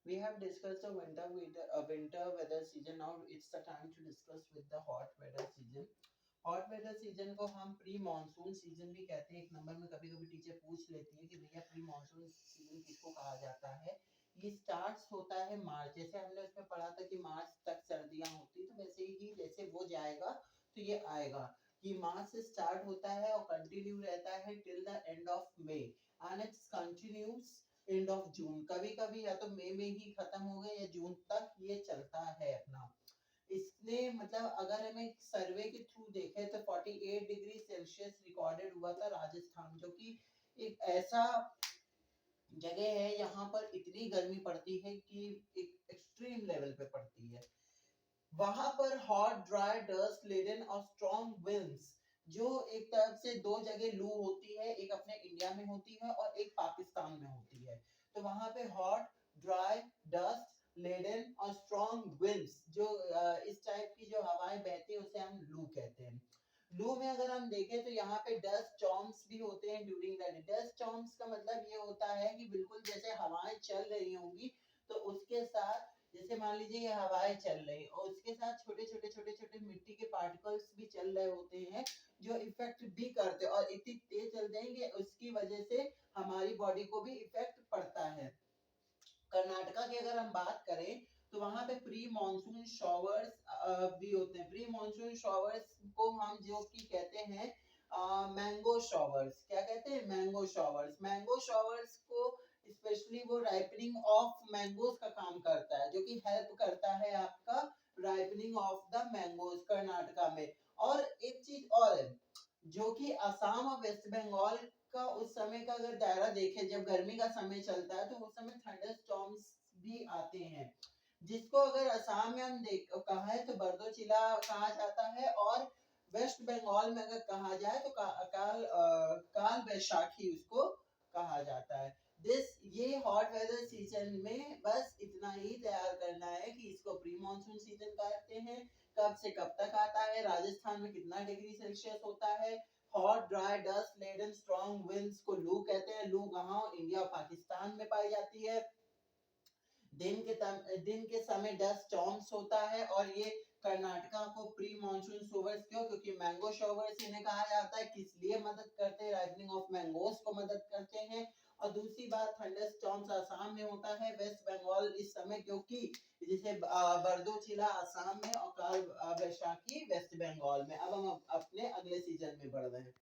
We have discussed the winter weather season. Now it's the time to discuss with the hot weather season. Hot weather season को हम pre monsoon season भी कहते हैं। एक number में कभी कभी टीचर पूछ लेती है कि भैया प्री मानसून सीजन किसको कहा जाता है। ये स्टार्ट होता है मार्च, जैसे हमने उसमें पढ़ा था कि मार्च तक सर्दियां होती, तो वैसे ही जैसे वो जाएगा तो ये आएगा। ये मार्च से स्टार्ट होता है और कंटिन्यू रहता है till the end of May and it's continuous end of June. कभी कभी या तो मई में ही खत्म हो गए या जून तक ये चलता है अपना। इसने मतलब अगर हम एक सर्वे के थ्रू देखें तो 48 डिग्री सेल्सियस रिकॉर्डेड हुआ था राजस्थान, जो कि एक ऐसा जगह है यहाँ पर इतनी गर्मी पड़ती है कि एक एक्सट्रीम लेवल पे पड़ती है। वहां पर हॉट ड्राई डस्ट लेडन और स्ट्रॉन्ग विंड्स, जो एक तरफ से दो जगह लू होती है, एक अपने इंडिया में होती है और एक पाकिस्तान में होती है। तो वहां पे हॉट ड्राई डस्ट लेडन और स्ट्रॉन्ग विंड्स, जो इस टाइप की जो हवाएं बहती है उसे हम लू कहते हैं। लू में अगर हम देखें तो यहाँ पे डस्ट स्टॉर्म्स भी होते हैं during the day. Dust storms का मतलब ये होता है कि बिल्कुल जैसे हवाएं चल रही होंगी तो उसके साथ, जैसे मान लीजिए ये हवाएं चल रही और उसके साथ छोटे छोटे छोटे छोटे मिट्टी के पार्टिकल्स भी चल रहे होते हैं, जो इफेक्ट भी करते हैं और इतनी तेज चल जाएंगे उसकी वजह से हमारी बॉडी को भी इफेक्ट पड़ता है। कर्नाटका की अगर हम बात करें तो वहां पे प्री मानसून शॉवर्स भी होते हैं। प्री मानसून शॉवर्स को हम जो कि कहते हैं मैंगो शॉवर्स। क्या कहते हैं? Mango showers. मैंगो शॉवर्स को स्पेशली वो राइपनिंग ऑफ मैंगोज का काम करता है, जो कि हेल्प करता है आपका ripening of the mangoes Karnataka में। और एक चीज और है, जो कि असम और वेस्ट बंगाल का उस समय का अगर दायरा देखें, जब गर्मी का समय चलता है तो उस समय थंडर स्टॉर्म्स भी आते हैं, जिसको अगर असम में हम देख कहा है तो बरदोचिला कहा जाता है, और वेस्ट बंगाल में अगर कहा जाए तो काल बैशाखी उसको कहा जाता है। ये हॉट वेदर सीजन में बस इतना ही तैयार करना है कि इसको प्री मानसून सीजन कहते हैं। कब से कब तक आता है, राजस्थान में कितना डिग्री सेल्सियस होता है, hot dry dust laden strong winds को लू कहते हैं। लू कहाँ? इंडिया और पाकिस्तान में पाई जाती है। दिन के समय डस्ट स्टॉर्म्स होता है, और ये कर्नाटका को प्री मानसून शॉवर्स क्यों? क्योंकि मैंगो शॉवर्स इन्हें कहा जाता है। किस लिए मदद करते हैं? राइपनिंग ऑफ मैंगोज को मदद करते हैं। और दूसरी बात, थंडर स्टॉर्म्स आसाम में होता है, वेस्ट बंगाल इस समय, क्योंकि जैसे बरदोचिला आसाम में और काल बैशाखी वेस्ट बंगाल में। अब हम अपने अगले सीजन में बढ़ रहे हैं।